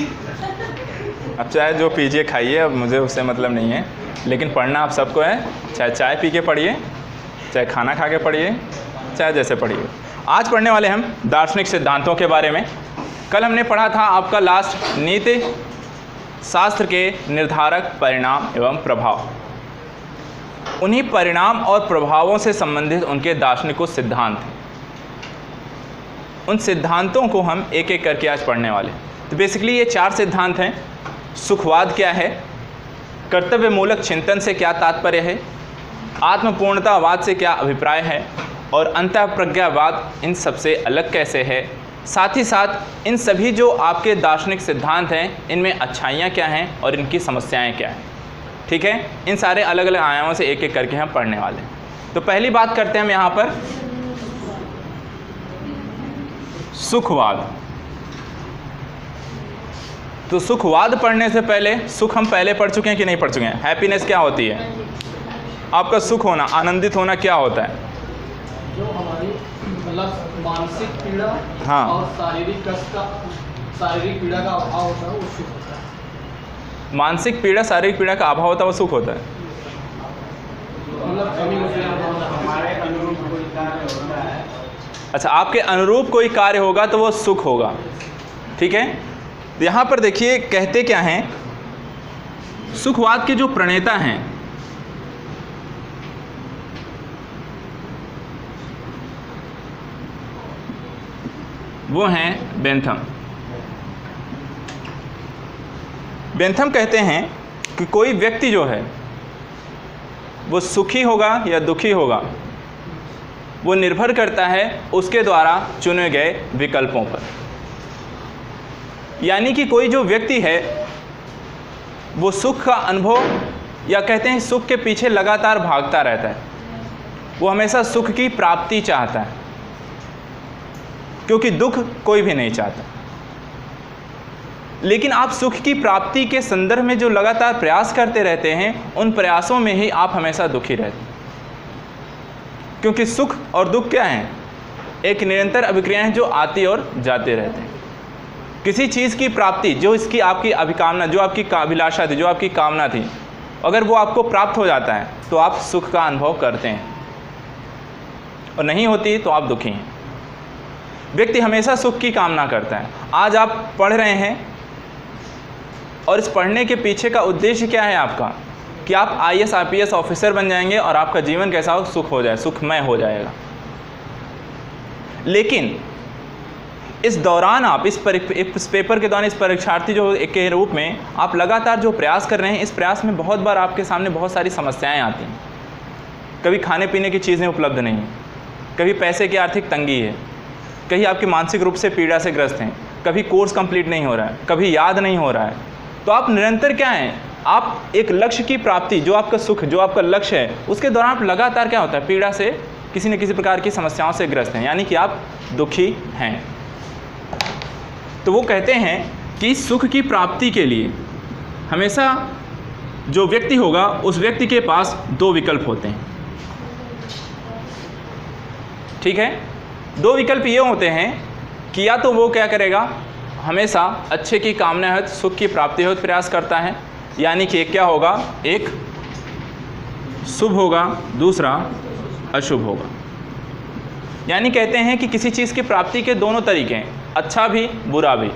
अब चाहे जो पीजिए खाइए, अब मुझे उससे मतलब नहीं है, लेकिन पढ़ना आप सबको है। चाहे चाय पी के पढ़िए, चाहे खाना खा के पढ़िए, चाहे जैसे पढ़िए। आज पढ़ने वाले हम दार्शनिक सिद्धांतों के बारे में। कल हमने पढ़ा था आपका लास्ट नीति शास्त्र के निर्धारक परिणाम एवं प्रभाव। उन्हीं परिणाम और प्रभावों से संबंधित उनके दार्शनिक कुछ सिद्धांत हैं। उन सिद्धांतों को हम एक एक करके आज पढ़ने वाले। तो बेसिकली ये 4 सिद्धांत हैं। सुखवाद क्या है, कर्तव्यमूलक चिंतन से क्या तात्पर्य है, आत्मपूर्णतावाद से क्या अभिप्राय है, और अंतःप्रज्ञावाद इन सबसे अलग कैसे है। साथ ही साथ इन सभी जो आपके दार्शनिक सिद्धांत हैं, इनमें अच्छाइयाँ क्या हैं और इनकी समस्याएं क्या हैं। ठीक है, इन सारे अलग अलग आयामों से एक एक करके हम पढ़ने वाले हैं। तो पहली बात करते हैं हम यहाँ पर सुखवाद। तो सुखवाद पढ़ने से पहले, सुख हम पहले पढ़ चुके हैं कि नहीं पढ़ चुके हैं? हैप्पीनेस क्या होती है? आपका सुख होना, आनंदित होना क्या होता है? जो हमारी मतलब मानसिक पीड़ा हाँ। और शारीरिक कष्ट का, शारीरिक पीड़ा का अभाव होता है, वो सुख होता है। मानसिक पीड़ा, शारीरिक पीड़ा का अभाव होता है, वो सुख होता है। मतलब कमी होती है, हमारे अनुरूप कोई कार्य होता है। अच्छा, आपके अनुरूप कोई कार्य होगा तो वो सुख होगा। ठीक है, तो यहाँ पर देखिए कहते क्या हैं, सुखवाद के जो प्रणेता हैं वो हैं बेंथम। बेंथम कहते हैं कि कोई व्यक्ति जो है वो सुखी होगा या दुखी होगा, वो निर्भर करता है उसके द्वारा चुने गए विकल्पों पर। यानी कि कोई जो व्यक्ति है वो सुख का अनुभव, या कहते हैं सुख के पीछे लगातार भागता रहता है, वो हमेशा सुख की प्राप्ति चाहता है, क्योंकि दुख कोई भी नहीं चाहता। लेकिन आप सुख की प्राप्ति के संदर्भ में जो लगातार प्रयास करते रहते हैं, उन प्रयासों में ही आप हमेशा दुखी रहते हैं। क्योंकि सुख और दुख क्या हैं? एक निरंतर अभिक्रियाएं जो आती और जाते रहते हैं। किसी चीज़ की प्राप्ति, जो इसकी आपकी अभिकामना, जो आपकी अभिलाषा थी, जो आपकी कामना थी, अगर वो आपको प्राप्त हो जाता है तो आप सुख का अनुभव करते हैं, और नहीं होती तो आप दुखी हैं। व्यक्ति हमेशा सुख की कामना करता है। आज आप पढ़ रहे हैं और इस पढ़ने के पीछे का उद्देश्य क्या है आपका? कि आप IAS IPS ऑफिसर बन जाएंगे और आपका जीवन कैसा हो? सुख हो जाए, सुखमय हो जाएगा। लेकिन इस दौरान आप इस पेपर के दौरान, इस परीक्षार्थी जो के रूप में आप लगातार जो प्रयास कर रहे हैं, इस प्रयास में बहुत बार आपके सामने बहुत सारी समस्याएं आती हैं। कभी खाने पीने की चीज़ें उपलब्ध नहीं हैं, कभी पैसे की आर्थिक तंगी है, कहीं आपके मानसिक रूप से पीड़ा से ग्रस्त हैं, कभी कोर्स कंप्लीट नहीं हो रहा है, कभी याद नहीं हो रहा है। तो आप निरंतर क्या हैं? आप एक लक्ष्य की प्राप्ति, जो आपका सुख, जो आपका लक्ष्य है, उसके दौरान आप लगातार क्या होता है? पीड़ा से, किसी न किसी प्रकार की समस्याओं से ग्रस्त हैं, यानी कि आप दुखी हैं। तो वो कहते हैं कि सुख की प्राप्ति के लिए हमेशा जो व्यक्ति होगा, उस व्यक्ति के पास 2 विकल्प होते हैं। ठीक है, 2 विकल्प ये होते हैं कि या तो वो क्या करेगा, हमेशा अच्छे की कामना है, सुख की प्राप्ति हो प्रयास करता है, यानी कि एक क्या होगा, एक शुभ होगा, दूसरा अशुभ होगा। यानी कहते हैं कि किसी चीज़ की प्राप्ति के दोनों तरीके हैं, अच्छा भी बुरा भी।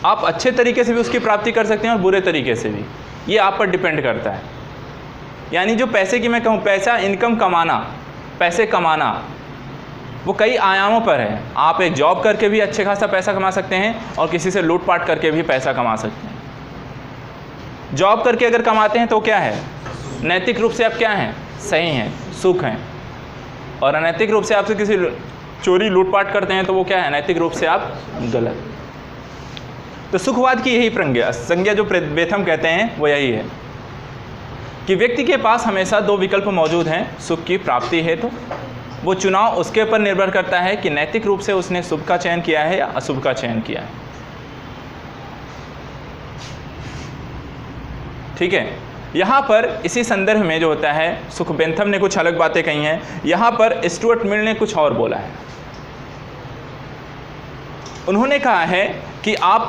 आप अच्छे तरीके से भी उसकी प्राप्ति कर सकते हैं और बुरे तरीके से भी, ये आप पर डिपेंड करता है। यानी जो पैसे की मैं कहूँ, पैसा, इनकम कमाना, पैसे कमाना, वो कई आयामों पर है। आप एक जॉब करके भी अच्छे खासा पैसा कमा सकते हैं और किसी से लूटपाट करके भी पैसा कमा सकते हैं। जॉब करके अगर कमाते हैं तो क्या है? नैतिक रूप से आप क्या हैं? सही हैं, सुख हैं। और अनैतिक रूप से आपसे किसी चोरी लूटपाट करते हैं तो वो क्या है? नैतिक रूप से आप गलत। तो सुखवाद की यही संज्ञा जो बेंथम कहते हैं वो यही है कि व्यक्ति के पास हमेशा 2 विकल्प मौजूद हैं सुख की प्राप्ति हेतु। वो चुनाव उसके ऊपर निर्भर करता है कि नैतिक रूप से उसने शुभ का चयन किया है या अशुभ का चयन किया है। ठीक है, यहाँ पर इसी संदर्भ में जो होता है, सुख बेंथम ने कुछ अलग बातें कही हैं, यहाँ पर स्टुअर्ट मिल ने कुछ और बोला है। उन्होंने कहा है कि आप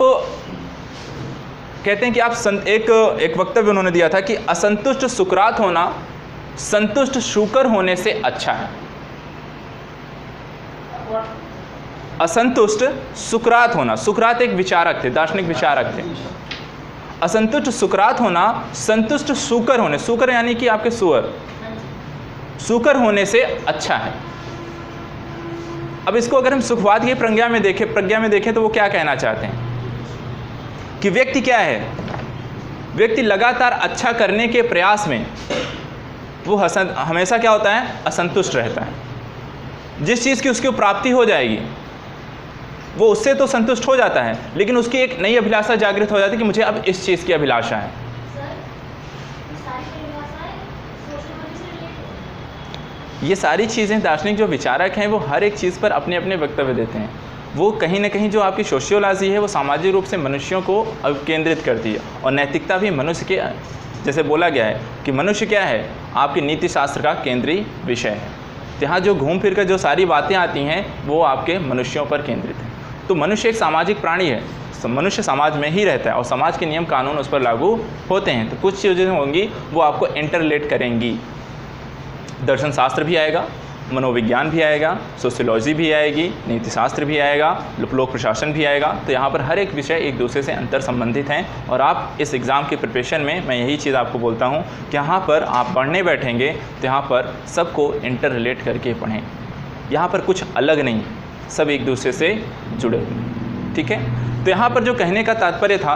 कहते हैं कि आप एक वक्तव्य उन्होंने दिया था कि असंतुष्ट सुकरात होना संतुष्ट शूकर होने से अच्छा है। असंतुष्ट सुकरात होना, सुकरात एक विचारक थे, दार्शनिक विचारक थे। असंतुष्ट सुकरात होना संतुष्ट शूकर होने, शूकर यानी कि आपके सुअर, शूकर होने से अच्छा है। अब इसको अगर हम सुखवाद की प्रज्ञा में देखें तो वो क्या कहना चाहते हैं कि व्यक्ति क्या है, व्यक्ति लगातार अच्छा करने के प्रयास में वो हमेशा क्या होता है, असंतुष्ट रहता है। जिस चीज़ की उसकी प्राप्ति हो जाएगी वो उससे तो संतुष्ट हो जाता है, लेकिन उसकी एक नई अभिलाषा जागृत हो जाती है कि मुझे अब इस चीज़ की अभिलाषा है। ये सारी चीज़ें दार्शनिक जो विचारक हैं वो हर एक चीज़ पर अपने अपने वक्तव्य देते हैं। वो कहीं ना कहीं जो आपकी सोशियोलॉजी है वो सामाजिक रूप से मनुष्यों को केंद्रित करती है, और नैतिकता भी मनुष्य के, जैसे बोला गया है कि मनुष्य क्या है, आपके नीति शास्त्र का केंद्रीय विषय है। यहाँ जो घूम फिर कर जो सारी बातें आती हैं वो आपके मनुष्यों पर केंद्रित है। तो मनुष्य एक सामाजिक प्राणी है, मनुष्य समाज में ही रहता है और समाज के नियम कानून उस पर लागू होते हैं। तो कुछ चीज़ें होंगी वो आपको इंटरलेट करेंगी। दर्शन शास्त्र भी आएगा, मनोविज्ञान भी आएगा, सोशियोलॉजी भी आएगी, नीति शास्त्र भी आएगा, लोक प्रशासन भी आएगा। तो यहाँ पर हर एक विषय एक दूसरे से अंतर संबंधित हैं। और आप इस एग्ज़ाम के प्रिपरेशन में मैं यही चीज़ आपको बोलता हूँ कि यहाँ पर आप पढ़ने बैठेंगे तो यहाँ पर सबको इंटर रिलेट करके पढ़ें। यहाँ पर कुछ अलग नहीं, सब एक दूसरे से जुड़े हुए, ठीक है। तो यहाँ पर जो कहने का तात्पर्य था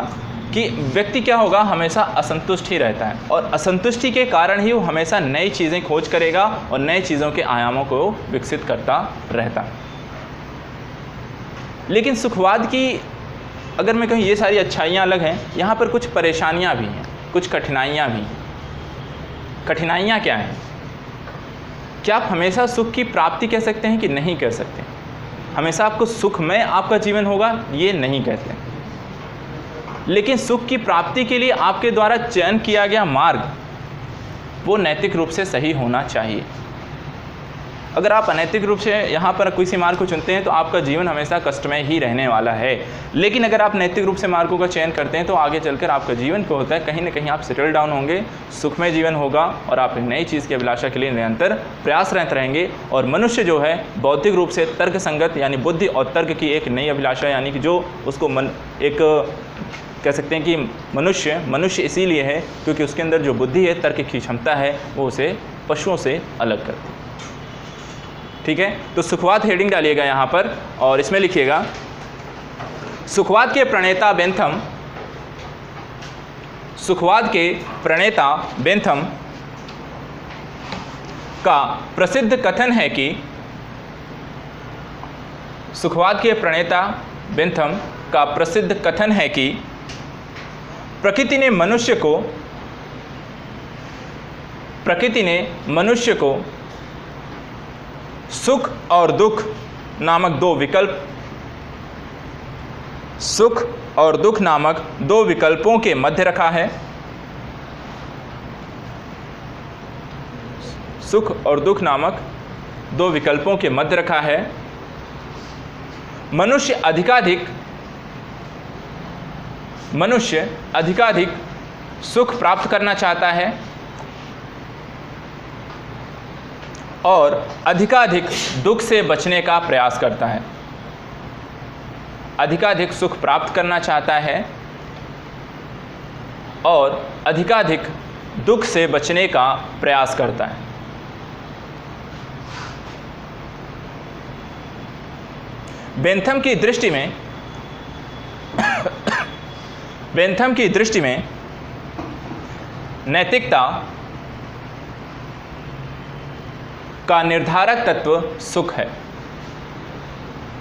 कि व्यक्ति क्या होगा, हमेशा असंतुष्ट ही रहता है, और असंतुष्टि के कारण ही वो हमेशा नई चीज़ें खोज करेगा और नए चीज़ों के आयामों को विकसित करता रहता है। लेकिन सुखवाद की अगर मैं कहूँ ये सारी अच्छाइयाँ अलग हैं, यहाँ पर कुछ परेशानियाँ भी हैं, कुछ कठिनाइयाँ भी हैं। कठिनाइयाँ क्या हैं? क्या आप हमेशा सुख की प्राप्ति कह सकते हैं कि नहीं कह सकते? हमेशा आपको सुखमय आपका जीवन होगा ये नहीं कहते, लेकिन सुख की प्राप्ति के लिए आपके द्वारा चयन किया गया मार्ग वो नैतिक रूप से सही होना चाहिए। अगर आप अनैतिक रूप से यहाँ पर किसी मार्ग को चुनते हैं तो आपका जीवन हमेशा कष्टमय ही रहने वाला है। लेकिन अगर आप नैतिक रूप से मार्गों का चयन करते हैं तो आगे चलकर आपका जीवन क्या होता है, कहीं ना कहीं आप सेटल डाउन होंगे, सुखमय जीवन होगा और आप एक नई चीज़ की अभिलाषा के लिए निरंतर प्रयासरत रहेंगे। और मनुष्य जो है बौद्धिक रूप से तर्क संगत यानी बुद्धि और तर्क की एक नई अभिलाषा, यानी कि जो उसको एक कह सकते हैं कि मनुष्य इसीलिए है क्योंकि उसके अंदर जो बुद्धि है, तर्क की क्षमता है, वो उसे पशुओं से अलग करती है। ठीक है, तो सुखवाद हेडिंग डालिएगा यहाँ पर और इसमें लिखिएगा सुखवाद के प्रणेता बेंथम, सुखवाद के प्रणेता बेंथम का प्रसिद्ध कथन है कि सुखवाद के प्रणेता बेंथम का प्रसिद्ध कथन है कि प्रकृति ने मनुष्य को सुख और दुख नामक दो विकल्पों के मध्य रखा है। सुख और दुख नामक दो विकल्पों के मध्य रखा है। मनुष्य अधिकाधिक सुख प्राप्त करना चाहता है और अधिकाधिक दुख से बचने का प्रयास करता है। अधिकाधिक सुख प्राप्त करना चाहता है और अधिकाधिक दुख से बचने का प्रयास करता है। बेंथम की दृष्टि में नैतिकता का निर्धारक तत्व सुख है।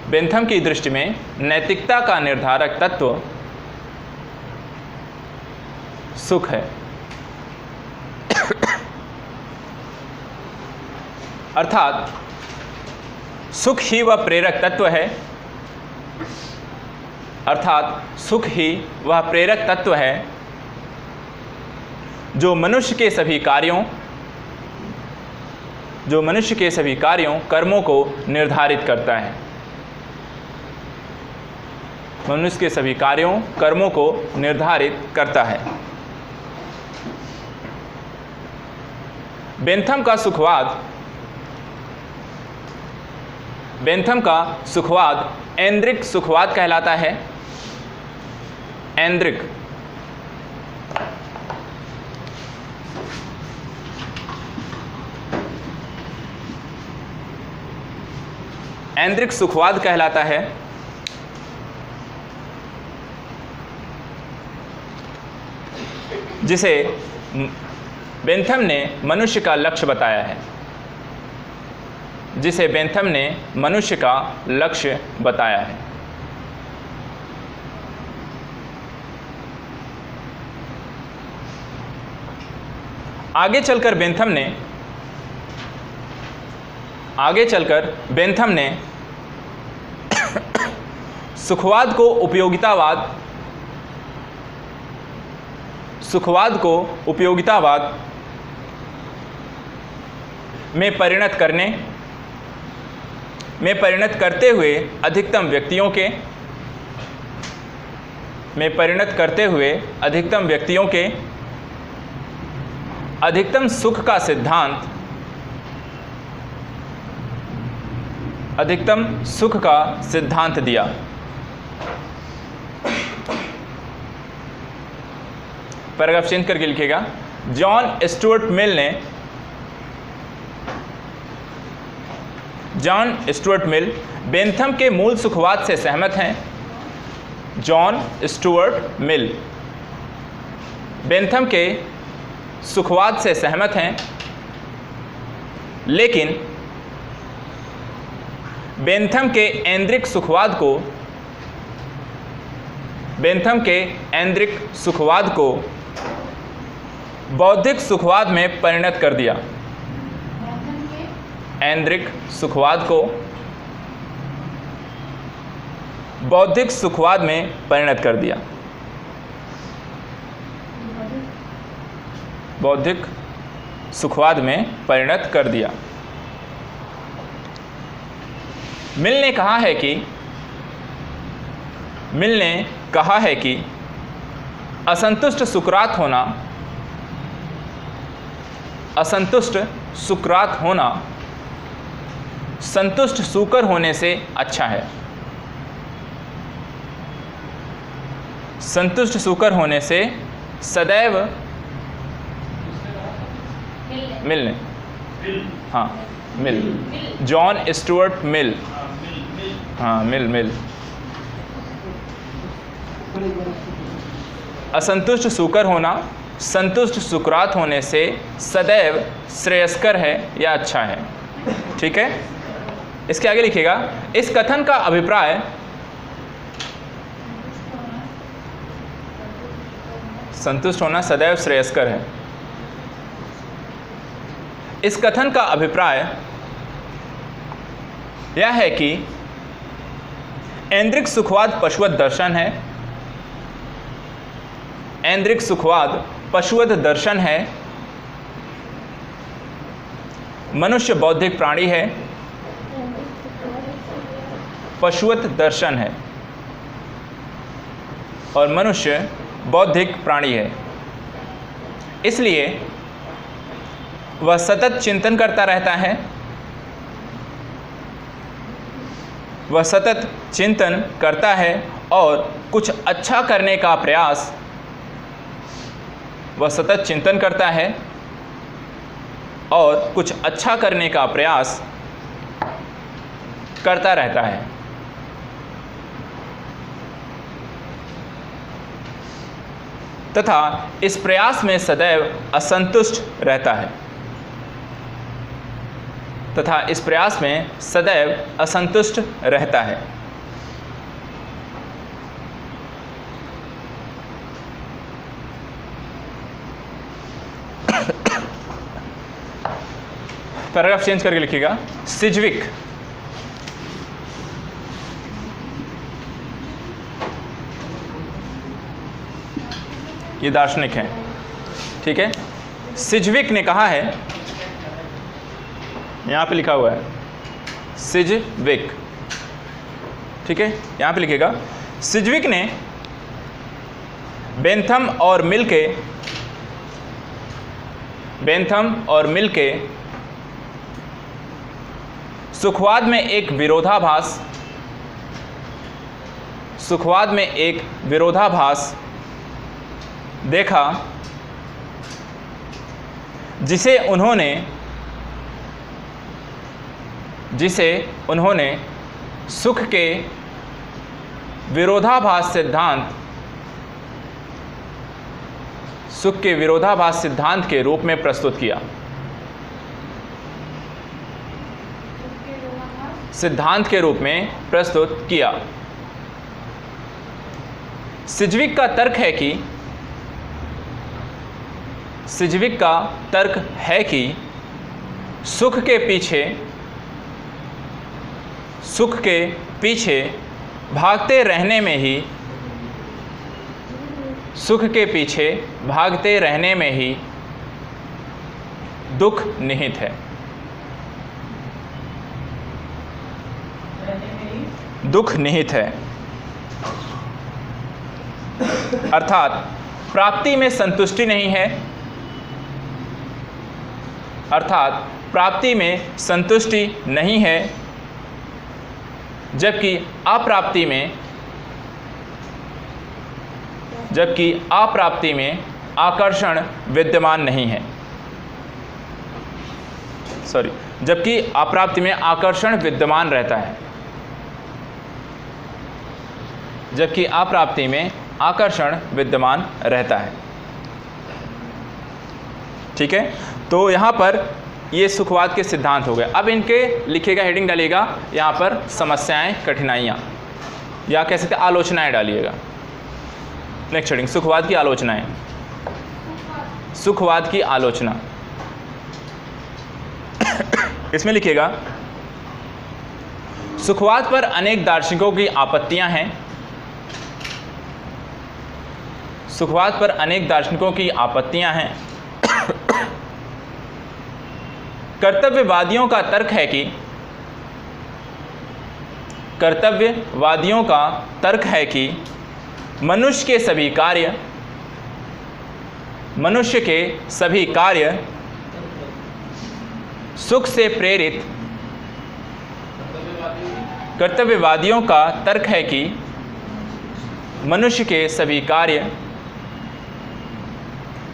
बेंथम की दृष्टि में नैतिकता का निर्धारक तत्व सुख है। अर्थात सुख ही वह प्रेरक तत्व है, जो मनुष्य के सभी कार्यों कर्मों को निर्धारित करता है। मनुष्य के सभी कार्यों कर्मों को निर्धारित करता है। बेंथम का सुखवाद ऐन्द्रिक सुखवाद कहलाता है। ऐन्द्रिक सुखवाद कहलाता है। जिसे बेंथम ने मनुष्य का लक्ष्य बताया है। आगे चलकर बेंथम ने सुखवाद को उपयोगितावाद में परिणत करते हुए अधिकतम व्यक्तियों के अधिकतम सुख का सिद्धांत दिया। पैराग्राफ चेंज करके लिखिएगा। जॉन स्टुअर्ट मिल बेंथम के मूल सुखवाद से सहमत हैं। जॉन स्टुअर्ट मिल बेंथम के सुखवाद से सहमत हैं, लेकिन बेंथम के ऐन्द्रिक सुखवाद को बौद्धिक सुखवाद में परिणत कर दिया। ऐन्द्रिक सुखवाद को बौद्धिक सुखवाद में परिणत कर दिया। बौद्धिक सुखवाद में परिणत कर दिया। मिल ने कहा है कि असंतुष्ट सुकरात होना संतुष्ट सूकर होने से अच्छा है। संतुष्ट सूकर होने से सदैव मिल जॉन स्टुअर्ट मिल। असंतुष्ट सूकर होना संतुष्ट सुकरात होने से सदैव श्रेयस्कर है या अच्छा है। ठीक है, इसके आगे लिखिएगा। इस कथन का अभिप्राय संतुष्ट होना सदैव श्रेयस्कर है। इस कथन का अभिप्राय यह है कि ऐन्द्रिक सुखवाद पशुवत दर्शन है। ऐन्द्रिक सुखवाद पशुवत दर्शन है। मनुष्य बौद्धिक प्राणी है। पशुवत दर्शन है और मनुष्य बौद्धिक प्राणी है। इसलिए वह सतत चिंतन करता रहता है। वह सतत चिंतन करता है और कुछ अच्छा करने का प्रयास वह सतत चिंतन करता है और कुछ अच्छा करने का प्रयास करता रहता है। तथा इस प्रयास में सदैव असंतुष्ट रहता है। तथा इस प्रयास में सदैव असंतुष्ट रहता है। पैराग्राफ चेंज करके लिखिएगा। सिज्विक ये दार्शनिक हैं। ठीक है, सिज्विक ने कहा है, यहाँ पे लिखा हुआ है सिज्विक। ठीक है, यहाँ पे लिखिएगा। सिज्विक ने बेंथम और मिल के सुखवाद में एक विरोधाभास देखा, जिसे उन्होंने सुख के विरोधाभास सिद्धांत के रूप में प्रस्तुत किया। सिज्विक का तर्क है कि सुख के पीछे भागते रहने में ही दुख निहित है। अर्थात प्राप्ति में संतुष्टि नहीं है, जबकि अप्राप्ति में आकर्षण विद्यमान नहीं है। जबकि अप्राप्ति में आकर्षण विद्यमान रहता है, ठीक है। तो यहाँ पर ये सुखवाद के सिद्धांत हो गए। अब इनके लिखिएगा, हेडिंग डालिएगा यहाँ पर समस्याएं, कठिनाइयाँ, या कह सकते आलोचनाएं डालिएगा। नेक्स्ट हेडिंग सुखवाद की आलोचना। इसमें लिखिएगा, सुखवाद पर अनेक दार्शनिकों की आपत्तियां हैं। कर्तव्यवादियों का तर्क है कि मनुष्य के सभी कार्य सुख से प्रेरित कर्तव्यवादियों का तर्क है कि मनुष्य के सभी कार्य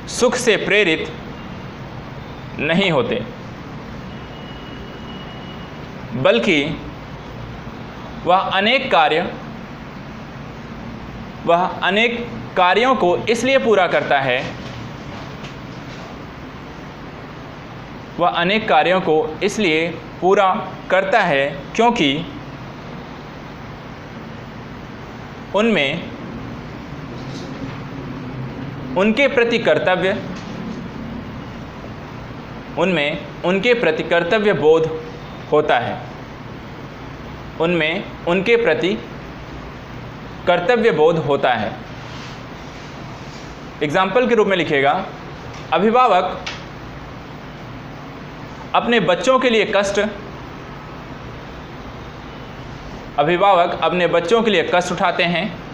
सुख से प्रेरित नहीं होते, बल्कि वह अनेक कार्यों को इसलिए पूरा करता है क्योंकि उनमें उनके प्रति कर्तव्य बोध होता है। एग्जाम्पल के रूप में लिखिएगा, अभिभावक अपने बच्चों के लिए कष्ट उठाते हैं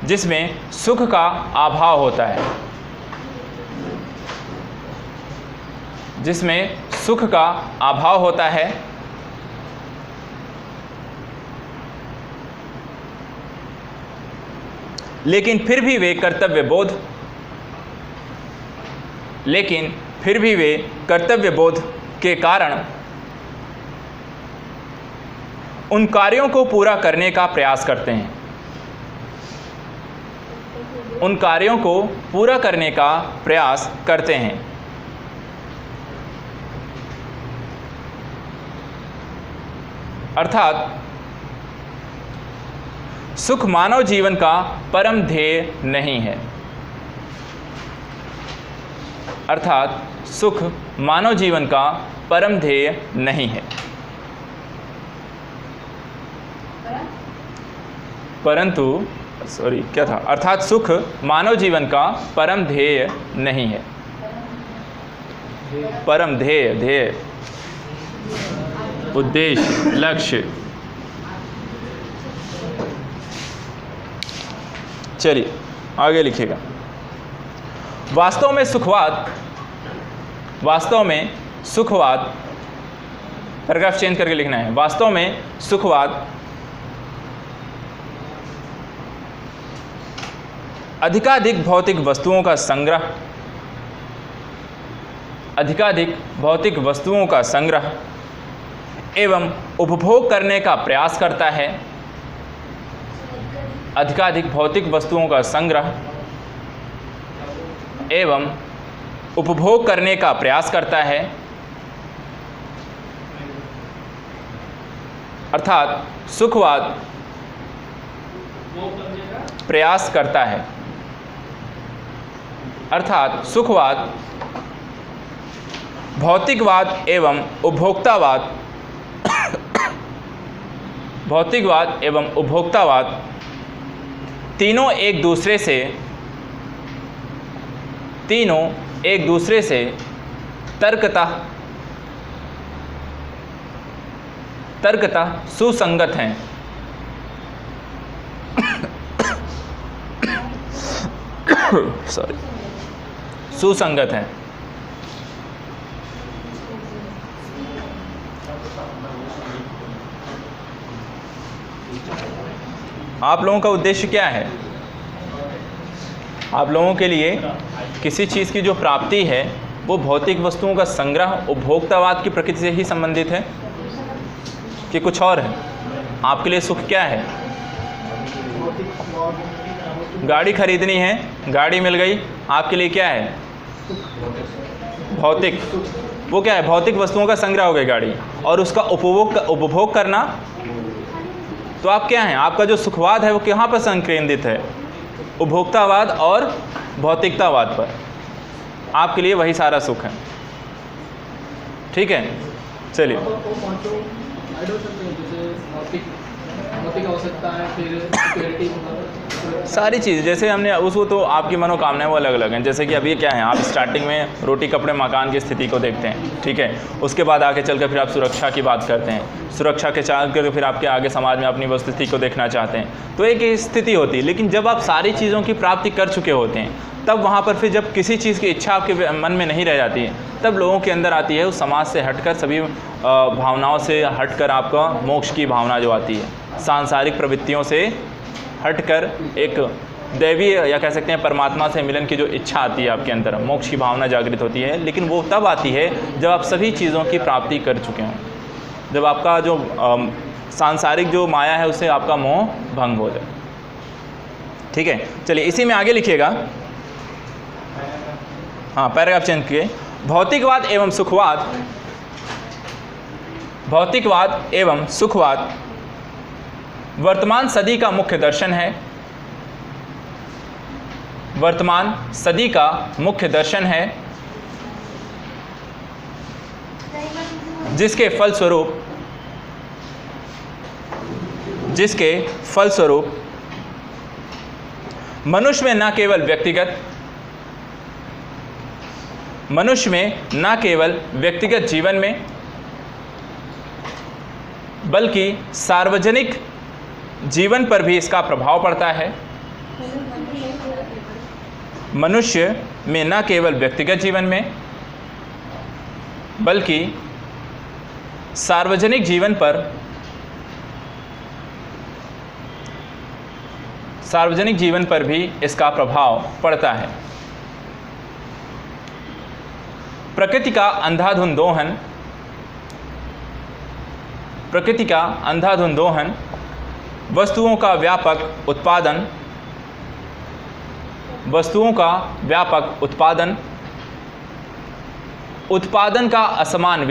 जिसमें सुख का अभाव होता है, लेकिन फिर भी वे कर्तव्य बोध के कारण उन कार्यों को पूरा करने का प्रयास करते हैं। अर्थात सुख मानव जीवन का परम ध्येय नहीं है। अर्थात सुख मानव जीवन का परम ध्येय नहीं है। परम ध्येय, उद्देश्य, लक्ष्य। चलिए आगे लिखिएगा। वास्तव में सुखवाद, पैराग्राफ चेंज करके लिखना है। वास्तव में सुखवाद अधिकाधिक भौतिक वस्तुओं का संग्रह एवं उपभोग करने का प्रयास करता है। अधिकाधिक भौतिक वस्तुओं का संग्रह एवं उपभोग करने का प्रयास करता है, अर्थात सुखवाद प्रयास करता है, अर्थात सुखवाद भौतिकवाद एवं उपभोक्तावाद तीनों एक दूसरे से तर्कतः सुसंगत हैं। सुसंगत हैं। आप लोगों का उद्देश्य क्या है? आप लोगों के लिए किसी चीज़ की जो प्राप्ति है वो भौतिक वस्तुओं का संग्रह उपभोक्तावाद की प्रकृति से ही संबंधित है कि कुछ और है? आपके लिए सुख क्या है? गाड़ी खरीदनी है, गाड़ी मिल गई, आपके लिए क्या है? भौतिक। वो क्या है? भौतिक वस्तुओं का संग्रह हो गई गाड़ी, और उसका उपभोग करना। तो आप क्या हैं? आपका जो सुखवाद है वो कहाँ पर संकेंद्रित है? उपभोक्तावाद और भौतिकतावाद पर। आपके लिए वही सारा सुख है। ठीक है, चलिए। भौतिक आवश्यकता है, फिर सिक्योरिटी, सारी चीज़ जैसे हमने उसको, तो आपकी मनोकामनाएं वो अलग अलग हैं। जैसे कि अभी क्या है, आप स्टार्टिंग में रोटी कपड़े मकान की स्थिति को देखते हैं, ठीक है। उसके बाद आगे चलकर फिर आप सुरक्षा की बात करते हैं, सुरक्षा के चाह कर फिर आपके आगे समाज में अपनी स्थिति को देखना चाहते हैं। तो एक स्थिति होती है, लेकिन जब आप सारी चीज़ों की प्राप्ति कर चुके होते हैं तब वहाँ पर फिर जब किसी चीज़ की इच्छा आपके मन में नहीं रह जाती है, तब लोगों के अंदर आती है उस समाज से हटकर, सभी भावनाओं से हटकर आपका मोक्ष की भावना जो आती है, सांसारिक प्रवृत्तियों से हटकर एक दैवीय या कह सकते हैं परमात्मा से मिलन की जो इच्छा आती है आपके अंदर, मोक्ष की भावना जागृत होती है। लेकिन वो तब आती है जब आप सभी चीज़ों की प्राप्ति कर चुके हों, जब आपका जो सांसारिक जो माया है उससे आपका मोह भंग हो जाए। ठीक है, चलिए इसी में आगे लिखिएगा। हाँ, पैराग्राफ चेंज किए। भौतिकवाद एवं सुखवाद वर्तमान सदी का मुख्य दर्शन है। वर्तमान सदी का मुख्य दर्शन है, जिसके फलस्वरूप मनुष्य में न केवल व्यक्तिगत जीवन में बल्कि सार्वजनिक जीवन पर भी इसका प्रभाव पड़ता है। मनुष्य में न केवल व्यक्तिगत जीवन में बल्कि सार्वजनिक जीवन पर भी इसका प्रभाव पड़ता है। प्रकृति का अंधाधुंध दोहन, वस्तुओं का व्यापक उत्पादन, उत्पादन का असमान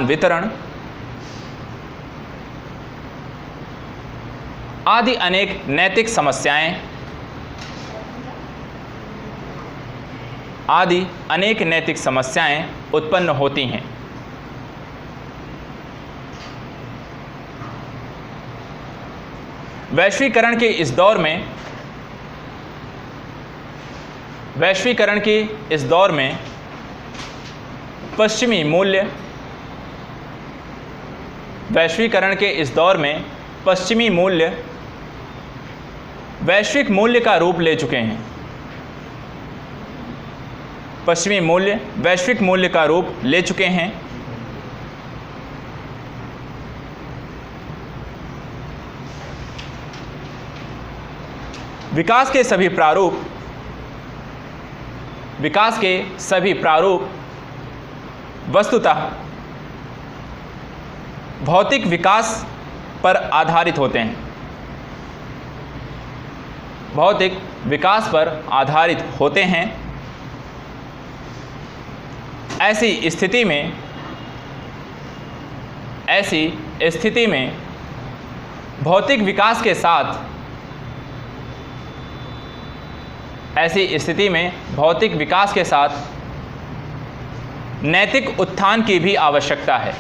वितरण आदि अनेक नैतिक समस्याएं उत्पन्न होती हैं। वैश्वीकरण के इस दौर में पश्चिमी मूल्य वैश्विक मूल्य का रूप ले चुके हैं। पश्चिमी मूल्य वैश्विक मूल्य का रूप ले चुके हैं। विकास के सभी प्रारूप वस्तुतः भौतिक विकास पर आधारित होते हैं। भौतिक विकास पर आधारित होते हैं। ऐसी स्थिति में भौतिक विकास के साथ नैतिक उत्थान की भी आवश्यकता है।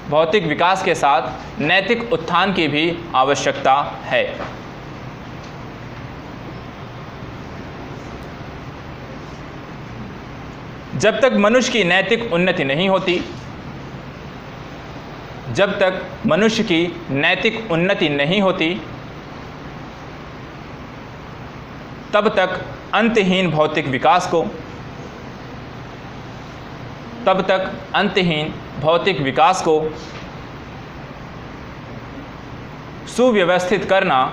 भौतिक विकास के साथ नैतिक उत्थान की भी आवश्यकता है। जब तक मनुष्य की नैतिक उन्नति नहीं होती, तब तक अंतहीन भौतिक विकास को सुव्यवस्थित करना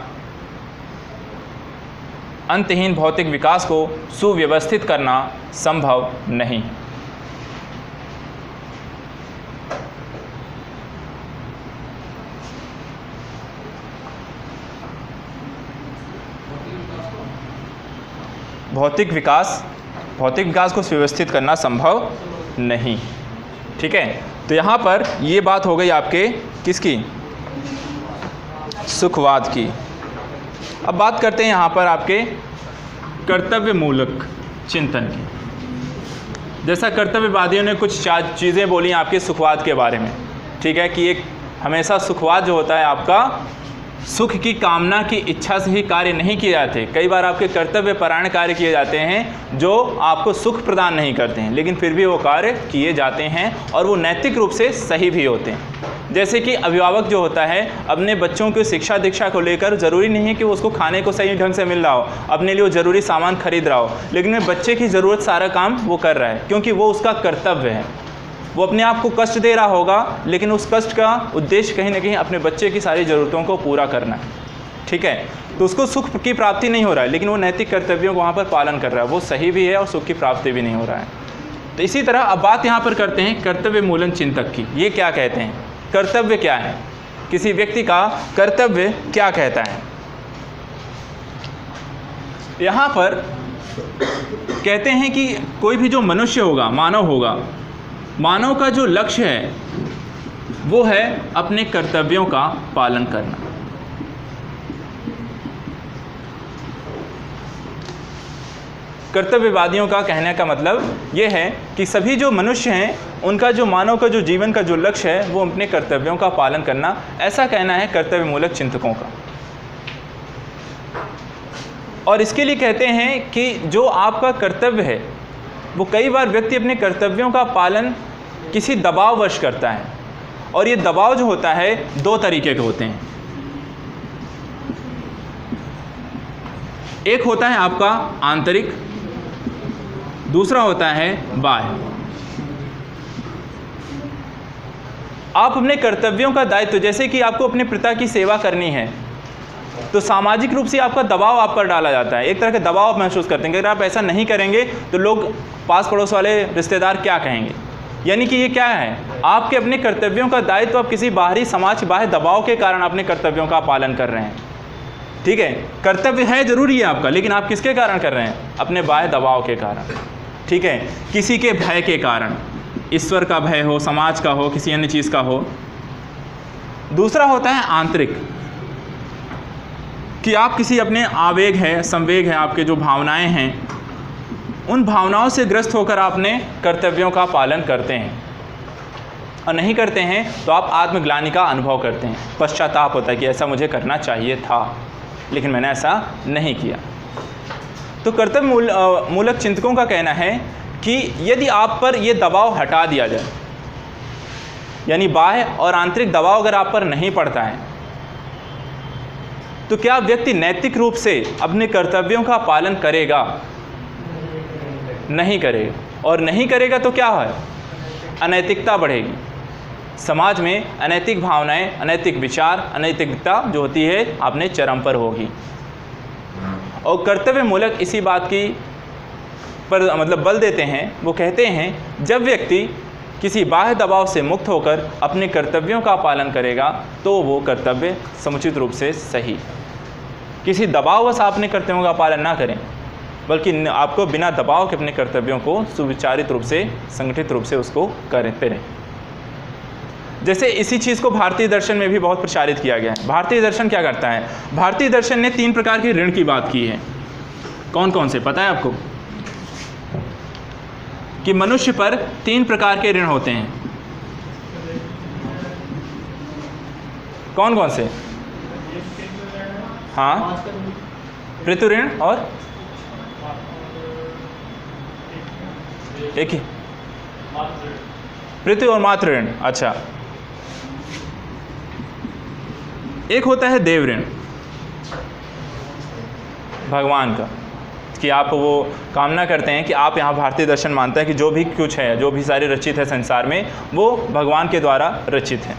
संभव नहीं है। भौतिक विकास को सुव्यवस्थित करना संभव नहीं। ठीक है, तो यहाँ पर ये बात हो गई आपके किसकी? सुखवाद की। अब बात करते हैं यहाँ पर आपके कर्तव्यमूलक चिंतन की। जैसा कर्तव्यवादियों ने कुछ चीज़ें बोली आपके सुखवाद के बारे में। ठीक है, कि एक हमेशा सुखवाद जो होता है आपका सुख की कामना की इच्छा से ही कार्य नहीं किए जाते। कई बार आपके कर्तव्य परायण कार्य किए जाते हैं जो आपको सुख प्रदान नहीं करते हैं, लेकिन फिर भी वो कार्य किए जाते हैं और वो नैतिक रूप से सही भी होते हैं। जैसे कि अभिभावक जो होता है अपने बच्चों की शिक्षा दीक्षा को लेकर ज़रूरी नहीं है कि वो उसको खाने को सही ढंग से मिल रहा हो, अपने लिए वो ज़रूरी सामान खरीद रहा हो, लेकिन बच्चे की ज़रूरत सारा काम वो कर रहा है क्योंकि वो उसका कर्तव्य है। वो अपने आप को कष्ट दे रहा होगा, लेकिन उस कष्ट का उद्देश्य कहीं ना कहीं अपने बच्चे की सारी ज़रूरतों को पूरा करना है। ठीक है, तो उसको सुख की प्राप्ति नहीं हो रहा है, लेकिन वो नैतिक कर्तव्यों को वहाँ पर पालन कर रहा है, वो सही भी है और सुख की प्राप्ति भी नहीं हो रहा है। तो इसी तरह अब बात यहाँ पर करते हैं कर्तव्य मूलन चिंतक की। ये क्या कहते हैं? कर्तव्य क्या है? किसी व्यक्ति का कर्तव्य क्या कहता है? यहाँ पर कहते हैं कि कोई भी जो मनुष्य होगा, मानव का जो लक्ष्य है वो है अपने कर्तव्यों का पालन करना। कर्तव्यवादियों का कहने का मतलब ये है कि सभी जो मनुष्य हैं उनका जो मानव का जो जीवन का जो लक्ष्य है वो अपने कर्तव्यों का पालन करना, ऐसा कहना है कर्तव्यमूलक चिंतकों का। और इसके लिए कहते हैं कि जो आपका कर्तव्य है वो कई बार व्यक्ति अपने कर्तव्यों का पालन किसी दबाववश करता है, और ये दबाव जो होता है दो तरीके के होते हैं। एक होता है आपका आंतरिक, दूसरा होता है बाह्य। आप अपने कर्तव्यों का दायित्व, जैसे कि आपको अपने पिता की सेवा करनी है, तो सामाजिक रूप से आपका दबाव आप पर डाला जाता है। एक तरह का दबाव आप महसूस करते हैं कि अगर आप ऐसा नहीं करेंगे तो लोग पास पड़ोस वाले रिश्तेदार क्या कहेंगे। यानी कि ये क्या है, आपके अपने कर्तव्यों का दायित्व आप किसी बाहरी समाज बाह्य दबाव के कारण अपने कर्तव्यों का पालन कर रहे हैं। ठीक है, कर्तव्य है जरूरी है आपका, लेकिन आप किसके कारण कर रहे हैं? अपने बाह्य दबाव के कारण। ठीक है, किसी के भय के कारण, ईश्वर का भय हो, समाज का हो, किसी अन्य चीज़ का हो। दूसरा होता है आंतरिक, कि आप किसी अपने आवेग है, संवेग है, आपके जो भावनाएं हैं, उन भावनाओं से ग्रस्त होकर आपने कर्तव्यों का पालन करते हैं, और नहीं करते हैं तो आप आत्मग्लानि का अनुभव करते हैं, पश्चाताप होता है कि ऐसा मुझे करना चाहिए था लेकिन मैंने ऐसा नहीं किया। तो कर्तव्य मूलक चिंतकों का कहना है कि यदि आप पर ये दबाव हटा दिया जाए, यानी बाह्य और आंतरिक दबाव अगर आप पर नहीं पड़ता है तो क्या व्यक्ति नैतिक रूप से अपने कर्तव्यों का पालन करेगा? नहीं करेगा। और नहीं करेगा तो क्या है? अनैतिकता बढ़ेगी। समाज में अनैतिक भावनाएं, अनैतिक विचार, अनैतिकता जो होती है अपने चरम पर होगी। और कर्तव्य मूलक इसी बात की पर मतलब बल देते हैं, वो कहते हैं जब व्यक्ति किसी बाह्य दबाव से मुक्त होकर अपने कर्तव्यों का पालन करेगा तो वो कर्तव्य समुचित रूप से सही। किसी दबाववश आप अपने कर्तव्यों का पालन ना करें, बल्कि आपको बिना दबाव के अपने कर्तव्यों को सुविचारित रूप से, संगठित रूप से उसको करते रहें। जैसे इसी चीज़ को भारतीय दर्शन में भी बहुत प्रचारित किया गया है। भारतीय दर्शन क्या करता है? भारतीय दर्शन ने 3 प्रकार के ऋण की बात की है। कौन कौन से पता है आपको? कि मनुष्य पर 3 प्रकार के ऋण होते हैं। कौन कौन से? हाँ, पृथु ऋण और एक ही पृथ्वी और मातृ ऋण। अच्छा, एक होता है देव ऋण, भगवान का, कि आप वो कामना करते हैं कि आप यहाँ भारतीय दर्शन मानते हैं कि जो भी कुछ है, जो भी सारे रचित है संसार में, वो भगवान के द्वारा रचित है।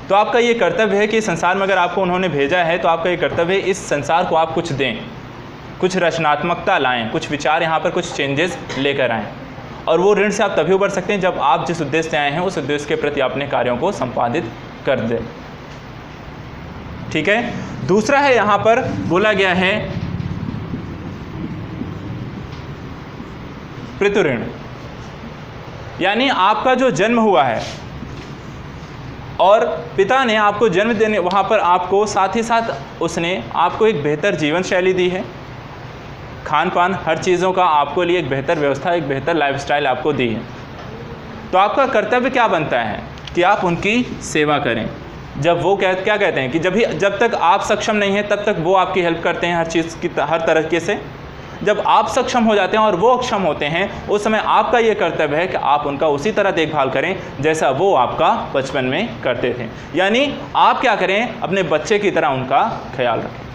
तो आपका ये कर्तव्य है कि संसार में अगर आपको उन्होंने भेजा है तो आपका ये कर्तव्य है इस संसार को आप कुछ दें, कुछ रचनात्मकता लाएं, कुछ विचार यहाँ पर कुछ चेंजेस लेकर आएँ। और वो ऋण से आप तभी उबर सकते हैं जब आप जिस उद्देश्य से आए हैं उस उद्देश्य के प्रति अपने कार्यों को संपादित कर दें। ठीक है। दूसरा है, यहाँ पर बोला गया है पृथु ऋण, यानी आपका जो जन्म हुआ है और पिता ने आपको जन्म देने वहाँ पर आपको साथ ही साथ उसने आपको एक बेहतर जीवन शैली दी है, खान पान हर चीज़ों का आपको लिए एक बेहतर व्यवस्था, एक बेहतर लाइफस्टाइल आपको दी है। तो आपका कर्तव्य क्या बनता है कि आप उनकी सेवा करें। जब वो क्या कहते हैं कि जब तक आप सक्षम नहीं हैं तब तक वो आपकी हेल्प करते हैं हर चीज़ की, हर तरीके से। जब आप सक्षम हो जाते हैं और वो अक्षम होते हैं, उस समय आपका ये कर्तव्य है कि आप उनका उसी तरह देखभाल करें जैसा वो आपका बचपन में करते थे। यानी आप क्या करें, अपने बच्चे की तरह उनका ख्याल रखें।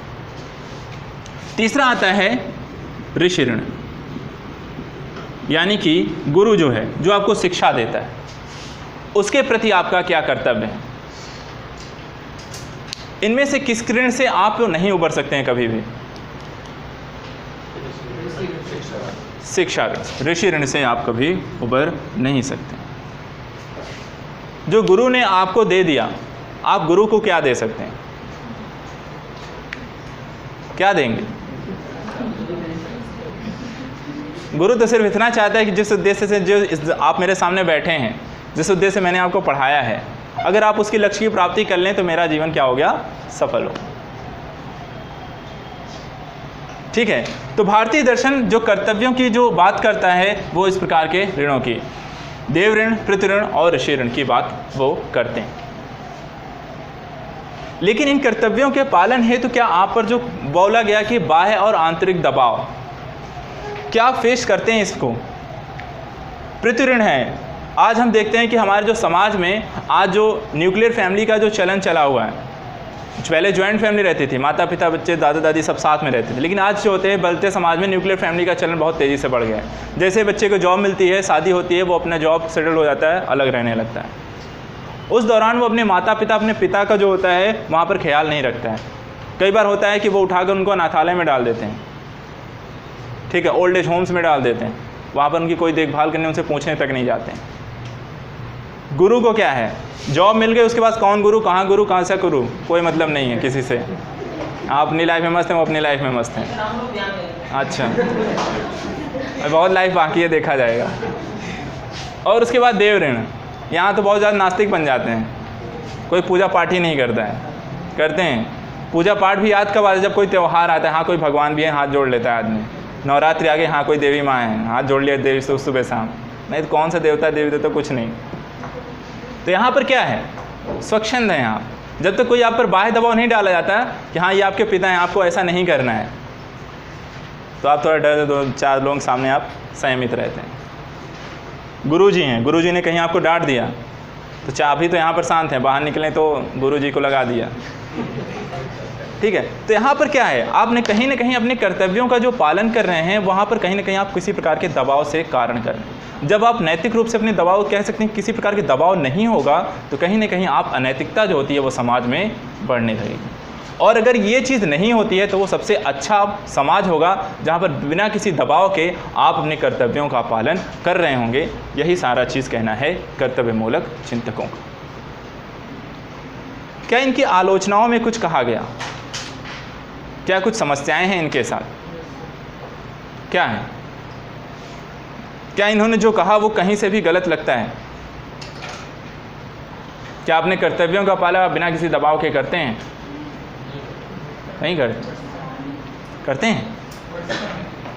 तीसरा आता है ऋषि ऋण, यानी कि गुरु जो है, जो आपको शिक्षा देता है, उसके प्रति आपका क्या कर्तव्य है। इनमें से किस ऋण से आप नहीं उबर सकते हैं कभी भी? शिक्षा ऋण, ऋषि ऋण से आप कभी उबर नहीं सकते। जो गुरु ने आपको दे दिया, आप गुरु को क्या दे सकते हैं? क्या देंगे? गुरु तो सिर्फ इतना चाहता है कि जिस उद्देश्य से जो आप मेरे सामने बैठे हैं, जिस उद्देश्य से मैंने आपको पढ़ाया है, अगर आप उसकी लक्ष्य की प्राप्ति कर लें तो मेरा जीवन क्या हो गया? सफल हो। ठीक है। तो भारतीय दर्शन जो कर्तव्यों की जो बात करता है वो इस प्रकार के ऋणों की, देव ऋण, पृथु ऋण और ऋषि ऋण की बात वो करते हैं। लेकिन इन कर्तव्यों के पालन हेतु क्या आप पर जो बोला गया कि बाह्य और आंतरिक दबाव, क्या आप फेस करते हैं इसको? पृथु ऋण है। आज हम देखते हैं कि हमारे जो समाज में आज जो न्यूक्लियर फैमिली का जो चलन चला हुआ है, पहले जॉइंट फैमिली रहती थी, माता पिता बच्चे दादा दादी सब साथ में रहते थे, लेकिन आज जो होते हैं बदलते समाज में न्यूक्लियर फैमिली का चलन बहुत तेज़ी से बढ़ गया है। जैसे बच्चे को जॉब मिलती है, शादी होती है, वो अपना जॉब सेटल हो जाता है, अलग रहने लगता है। उस दौरान वो अपने माता पिता, अपने पिता का जो होता है वहाँ पर ख्याल नहीं रखता है। कई बार होता है कि वो उठाकर उनको अनाथालय में डाल देते हैं, ठीक है, ओल्ड एज होम्स में डाल देते हैं, वहाँ पर उनकी कोई देखभाल करने, उनसे पूछने तक नहीं जाते हैं। गुरु को क्या है, जॉब मिल गई उसके बाद कौन गुरु, कहाँ से गुरु, कोई मतलब नहीं है किसी से। आप अपनी लाइफ में मस्त हैं, वो अपनी लाइफ में मस्त हैं। अच्छा, बहुत लाइफ बाकी है, देखा जाएगा। और उसके बाद देव ऋण, यहाँ तो बहुत ज़्यादा नास्तिक बन जाते हैं, कोई पूजा पाठ ही नहीं करता है। करते हैं पूजा पाठ भी याद कब आता है? जब कोई त्यौहार आता है, हाँ कोई भगवान भी है, हाथ जोड़ लेता है आदमी। नवरात्रि आ गई, हाँ कोई देवी माँ है, हाथ जोड़ लिया देवी से सुबह शाम, नहीं तो कौन सा देवता देवी तो कुछ नहीं। तो यहाँ पर क्या है, स्वच्छंद है। यहाँ जब तक कोई आप पर बाह्य दबाव नहीं डाला जाता कि हाँ ये आपके पिता हैं, आपको ऐसा नहीं करना है, तो आप थोड़ा डर 2-4 लोग सामने आप संयमित रहते हैं। गुरुजी हैं, गुरुजी ने कहीं आपको डांट दिया तो चाबी तो यहाँ पर शांत है, बाहर निकलें तो गुरुजी को लगा दिया, ठीक है। तो यहाँ पर क्या है, आपने कहीं ना कहीं अपने कर्तव्यों का जो पालन कर रहे हैं वहाँ पर कहीं ना कहीं आप किसी प्रकार के दबाव से कारण कर रहे हैं। जब आप नैतिक रूप से अपने दबाव कह सकते हैं किसी प्रकार के दबाव नहीं होगा तो कहीं ना कहीं आप अनैतिकता जो होती है वो समाज में बढ़ने लगेगी। और अगर ये चीज़ नहीं होती है तो वो सबसे अच्छा समाज होगा जहाँ पर बिना किसी दबाव के आप अपने कर्तव्यों का पालन कर रहे होंगे। यही सारा चीज़ कहना है कर्तव्यमूलक चिंतकों का। क्या इनकी आलोचनाओं में कुछ कहा गया? क्या कुछ समस्याएं हैं इनके साथ? क्या है? क्या इन्होंने जो कहा वो कहीं से भी गलत लगता है? क्या अपने कर्तव्यों का पालन बिना किसी दबाव के करते हैं? नहीं करते हैं?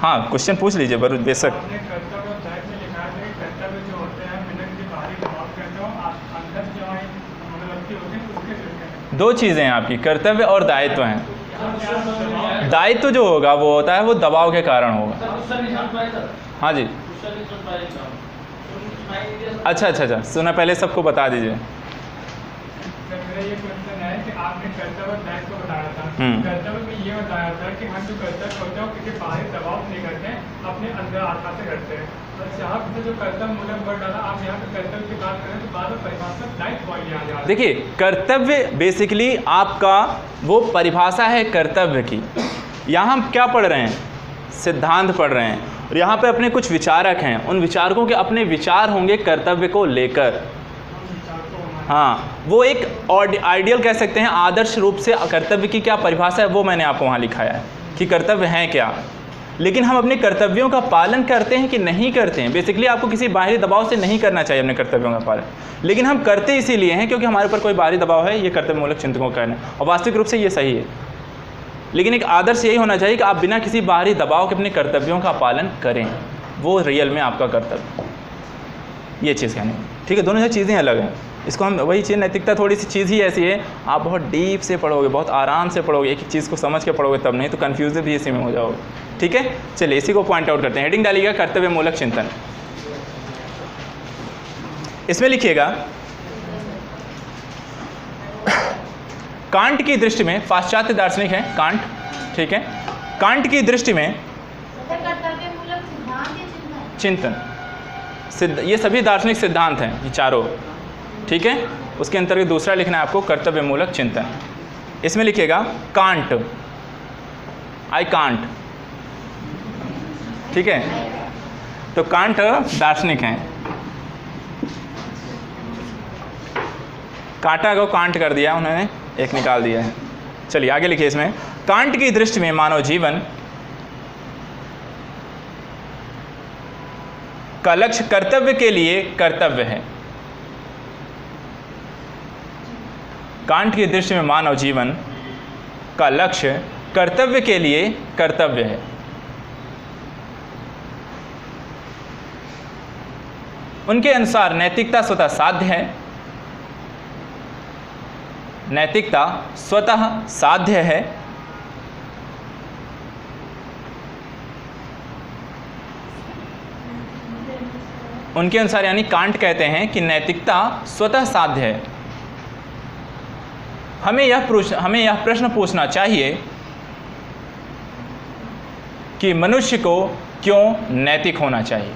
हाँ, क्वेश्चन पूछ लीजिए बरूद बेशक। दो चीज़ें हैं आपकी, कर्तव्य और दायित्व हैं। दायित्व जो होगा वो होता है वो दबाव के कारण होगा। हाँ जी, अच्छा, सुना, पहले सबको बता दीजिए। ये क्वेश्चन है कि आपने कर्तव्य और दायित्व को बताया था। कर्तव्य में ये बताया था कि हम जो कर्तव्य होते हैं वो किसी बाहरी दबाव नहीं करते हैं, अपने अंदर आत्मा से करते हैं। और यहाँ पे जो कर्तव्य मूलक वर्ड डाला, आप यहाँ पे कर्तव्य की बात करें तो बाद में परिभाषा दायित्व वाली आ जाती है। देखिए, कर्तव्य बेसिकली आपका वो परिभाषा है कर्तव्य की। यहाँ हम क्या पढ़ रहे हैं? सिद्धांत पढ़ रहे हैं और यहाँ पे अपने कुछ विचारक हैं, उन विचारकों के अपने विचार होंगे कर्तव्य को लेकर। हाँ, वो एक आइडियल कह सकते हैं, आदर्श रूप से कर्तव्य की क्या परिभाषा है वो मैंने आपको वहाँ लिखाया है कि कर्तव्य हैं क्या। लेकिन हम अपने कर्तव्यों का पालन करते हैं कि नहीं करते हैं? बेसिकली आपको किसी बाहरी दबाव से नहीं करना चाहिए अपने कर्तव्यों का पालन, लेकिन हम करते इसीलिए हैं क्योंकि हमारे ऊपर कोई बाहरी दबाव है। ये कर्तव्यमूलक चिंतकों का कहना है और वास्तविक रूप से ये सही है। लेकिन एक आदर्श यही होना चाहिए कि आप बिना किसी बाहरी दबाव के अपने कर्तव्यों का पालन करें, वो रियल में आपका कर्तव्य। ये चीज़ कहनी है, ठीक है। दोनों चीज़ें अलग हैं। इसको हम वही चीज़, नैतिकता थोड़ी सी चीज़ ही ऐसी है, आप बहुत डीप से पढ़ोगे, बहुत आराम से पढ़ोगे, एक एक चीज़ को समझ के पढ़ोगे, तब नहीं तो कन्फ्यूज भी इसी में हो जाओगे, ठीक है। चलिए इसी को पॉइंट आउट करते हैं। हेडिंग डालिएगा कर्तव्यमूलक चिंतन। इसमें लिखिएगा कांट की दृष्टि में, पाश्चात्य दार्शनिक है कांट, ठीक है। कांट की दृष्टि में चिंतन सिद्ध, ये सभी दार्शनिक सिद्धांत हैं ये चारों, ठीक है। उसके अंतर्गत दूसरा लिखना है आपको कर्तव्यमूलक चिंतन। इसमें लिखिएगा कांट, आई कांट, ठीक है। तो कांट दार्शनिक हैं, कांटा को कांट कर दिया उन्होंने, एक निकाल दिया है। चलिए आगे लिखिए। इसमें कांट की दृष्टि में मानव जीवन का लक्ष्य कर्तव्य के लिए कर्तव्य है। कांट की दृष्टि में मानव जीवन का लक्ष्य कर्तव्य के लिए कर्तव्य है। उनके अनुसार नैतिकता स्वतः साध्य है, नैतिकता स्वतः साध्य है। उनके अनुसार यानी कांट कहते हैं कि नैतिकता स्वतः साध्य है। हमें यह प्रश्न पूछना चाहिए कि मनुष्य को क्यों नैतिक होना चाहिए।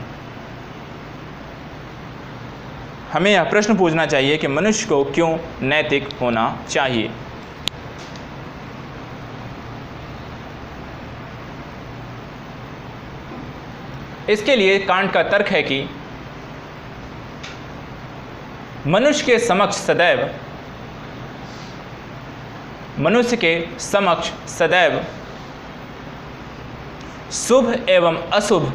हमें यह प्रश्न पूछना चाहिए कि मनुष्य को क्यों नैतिक होना चाहिए। इसके लिए कांट का तर्क है कि मनुष्य के समक्ष सदैव शुभ एवं अशुभ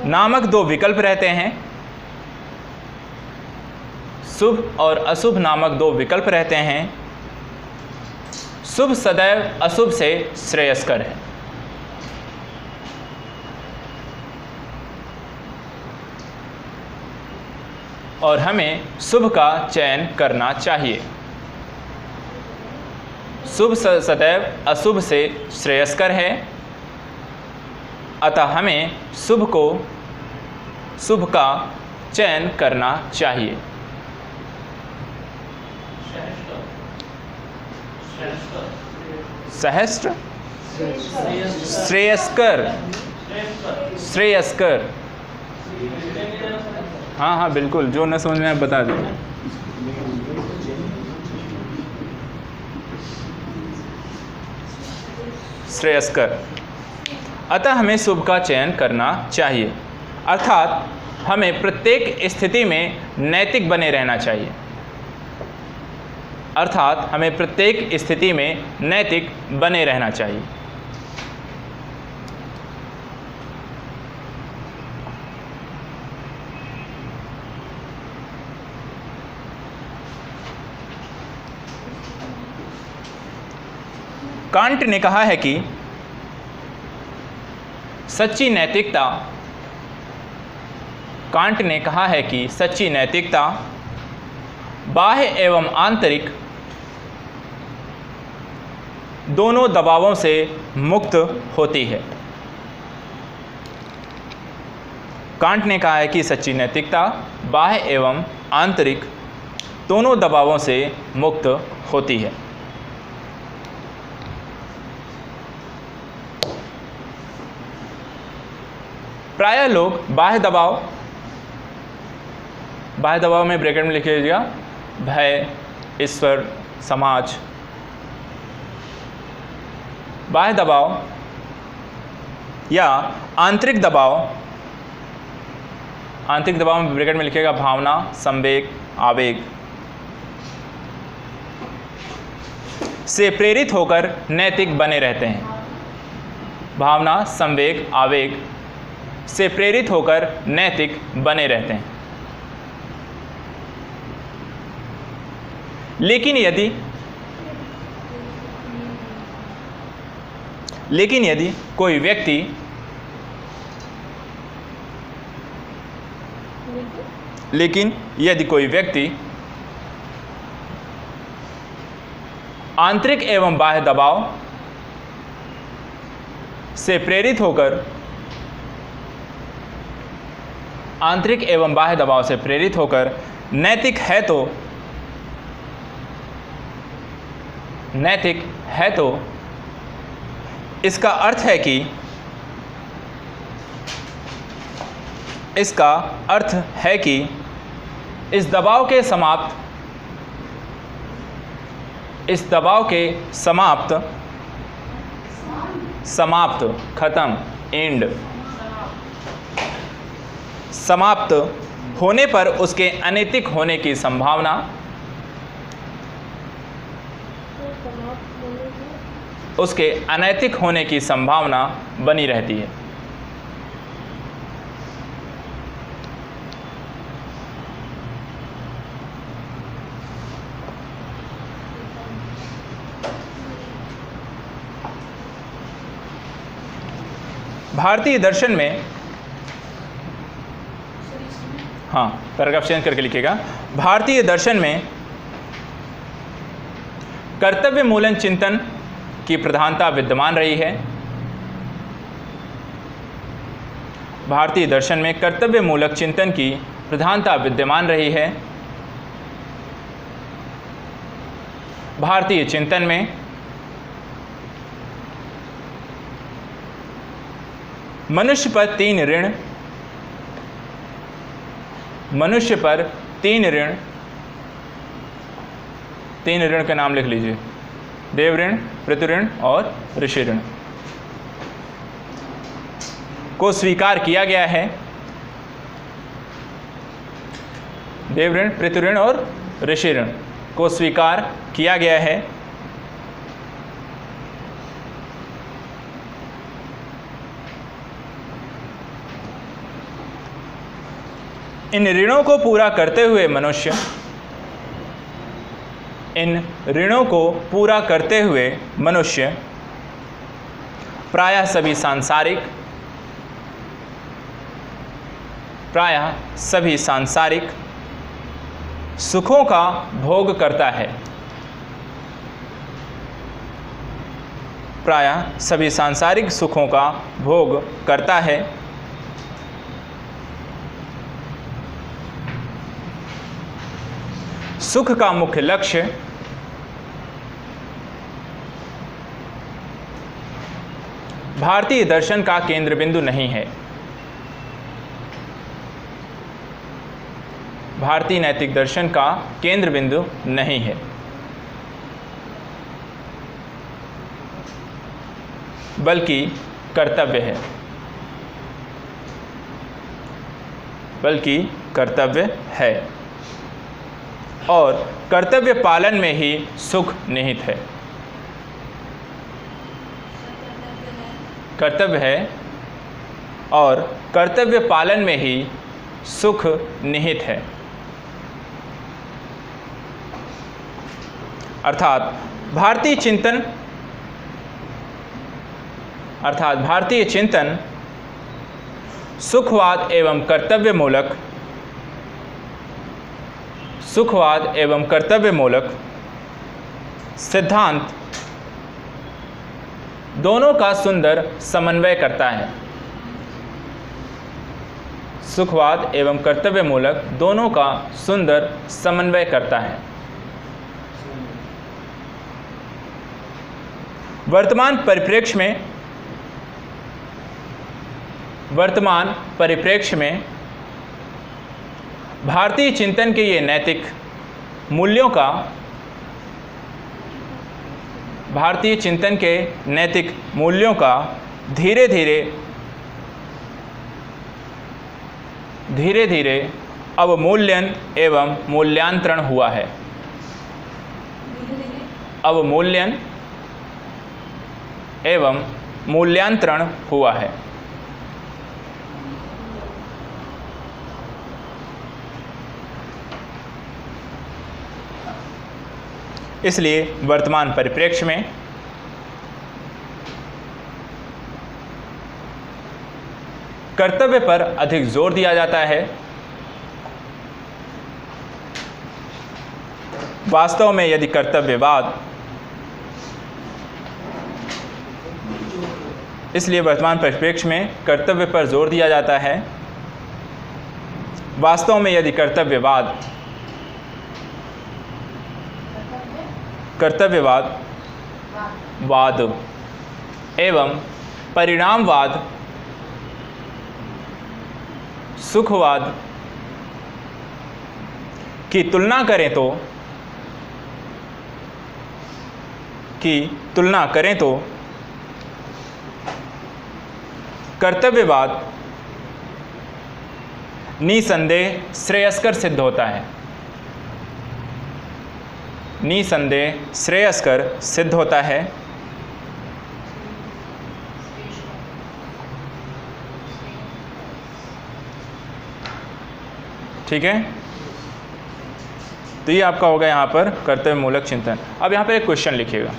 नामक दो विकल्प रहते हैं। शुभ और अशुभ नामक दो विकल्प रहते हैं। शुभ सदैव अशुभ से श्रेयस्कर है। और हमें शुभ का चयन करना चाहिए। शुभ सदैव अशुभ से श्रेयस्कर है अतः हमें शुभ का चयन करना चाहिए। सहस्त्र श्रेयस्कर। हाँ बिल्कुल, जो न समझ में आप बता दें। श्रेयस्कर। अतः हमें शुभ का चयन करना चाहिए, अर्थात हमें प्रत्येक स्थिति में नैतिक बने रहना चाहिए। अर्थात हमें प्रत्येक स्थिति में नैतिक बने रहना चाहिए। कांट ने कहा है कि सच्ची नैतिकता बाह्य एवं आंतरिक दोनों दबावों से मुक्त होती है। कांट ने कहा है कि सच्ची नैतिकता बाह्य एवं आंतरिक दोनों दबावों से मुक्त होती है। प्रायः लोग बाह्य दबाव में ब्रैकेट में लिख लीजिएगा, भय, ईश्वर, समाज। बाह्य दबाव या आंतरिक दबाव में ब्रैकेट में लिखिएगा भावना, संवेग, आवेग से प्रेरित होकर नैतिक बने रहते हैं। भावना, संवेग, आवेग से प्रेरित होकर नैतिक बने रहते हैं। लेकिन यदि कोई व्यक्ति आंतरिक एवं बाह्य दबाव से प्रेरित होकर नैतिक है तो इसका अर्थ है कि इस दबाव के समाप्त खत्म एंड समाप्त होने पर उसके अनैतिक होने की संभावना बनी रहती है। भारतीय दर्शन में, हाँ पैराग्राफ चेंज करके लिखिएगा, भारतीय दर्शन में कर्तव्य मूलन चिंतन की प्रधानता विद्यमान रही है। भारतीय दर्शन में कर्तव्य मूलक चिंतन की प्रधानता विद्यमान रही है। भारतीय चिंतन में मनुष्य पर तीन ऋण के नाम लिख लीजिए, देव ऋण, पृथु ऋण और ऋषि ऋण को स्वीकार किया गया है। देव ऋण, पृथु ऋण और ऋषि ऋण को स्वीकार किया गया है। इन ऋणों को पूरा करते हुए मनुष्य प्रायः सभी सांसारिक सुखों का भोग करता है। प्रायः सभी सांसारिक सुखों का भोग करता है, सुख का मुख्य लक्ष्य भारतीय दर्शन का केंद्र बिंदु नहीं है। भारतीय नैतिक दर्शन का केंद्र बिंदु नहीं है, बल्कि कर्तव्य है, बल्कि कर्तव्य है, और कर्तव्य पालन में ही सुख निहित है। कर्तव्य है और कर्तव्य पालन में ही सुख निहित है। अर्थात भारतीय चिंतन सुखवाद एवं कर्तव्यमूलक सिद्धांत दोनों का सुंदर समन्वय करता है। सुखवाद एवं कर्तव्यमूलक दोनों का सुंदर समन्वय करता है। वर्तमान परिप्रेक्ष्य में भारतीय चिंतन के ये नैतिक मूल्यों का धीरे धीरे अवमूल्यन एवं मूल्यांतरण हुआ है। अवमूल्यन एवं मूल्यांतरण हुआ है। इसलिए वर्तमान परिप्रेक्ष्य में कर्तव्य पर अधिक जोर दिया जाता है। वास्तव में यदि इसलिए वर्तमान परिप्रेक्ष्य में कर्तव्य पर जोर दिया जाता है। वास्तव में यदि कर्तव्यवाद एवं परिणामवाद सुखवाद की तुलना करें तो कर्तव्यवाद निसंदेह श्रेयस्कर सिद्ध होता है। निसंदेह श्रेयस्कर सिद्ध होता है। ठीक है, तो ये आपका होगा यहाँ पर कर्तव्यमूलक चिंतन। अब यहाँ पर एक क्वेश्चन लिखिएगा।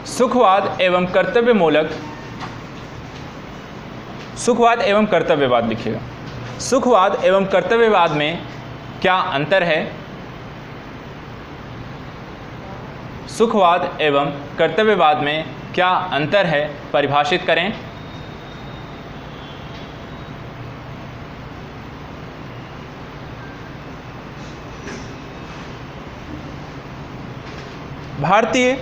सुखवाद एवं कर्तव्यवाद लिखिएगा। सुखवाद एवं कर्तव्यवाद में क्या अंतर है? सुखवाद एवं कर्तव्यवाद में क्या अंतर है? परिभाषित करें। भारतीय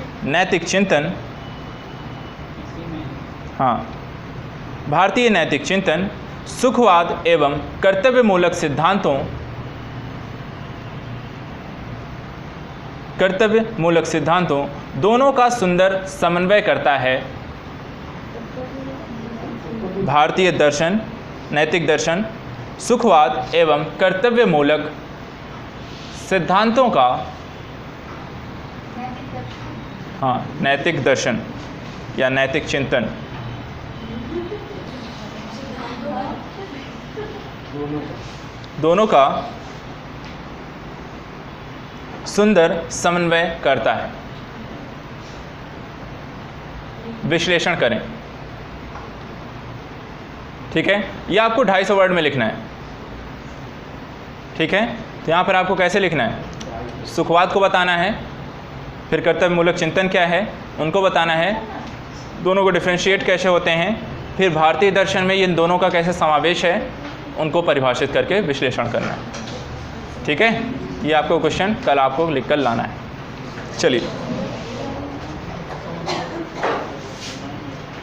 नैतिक चिंतन सुखवाद एवं कर्तव्यमूलक सिद्धांतों दोनों का सुंदर समन्वय करता है। भारतीय दर्शन, नैतिक दर्शन सुखवाद एवं कर्तव्यमूलक सिद्धांतों का नैतिक दर्शन या नैतिक चिंतन दोनों का सुंदर समन्वय करता है। विश्लेषण करें। ठीक है, यह आपको 250 वर्ड में लिखना है। ठीक है, तो यहाँ पर आपको कैसे लिखना है? सुखवाद को बताना है, फिर कर्तव्यमूलक चिंतन क्या है उनको बताना है, दोनों को डिफ्रेंशिएट कैसे होते हैं, फिर भारतीय दर्शन में इन दोनों का कैसे समावेश है उनको परिभाषित करके विश्लेषण करना है। ठीक है, ये आपको क्वेश्चन कल आपको लिख कर लाना है। चलिए।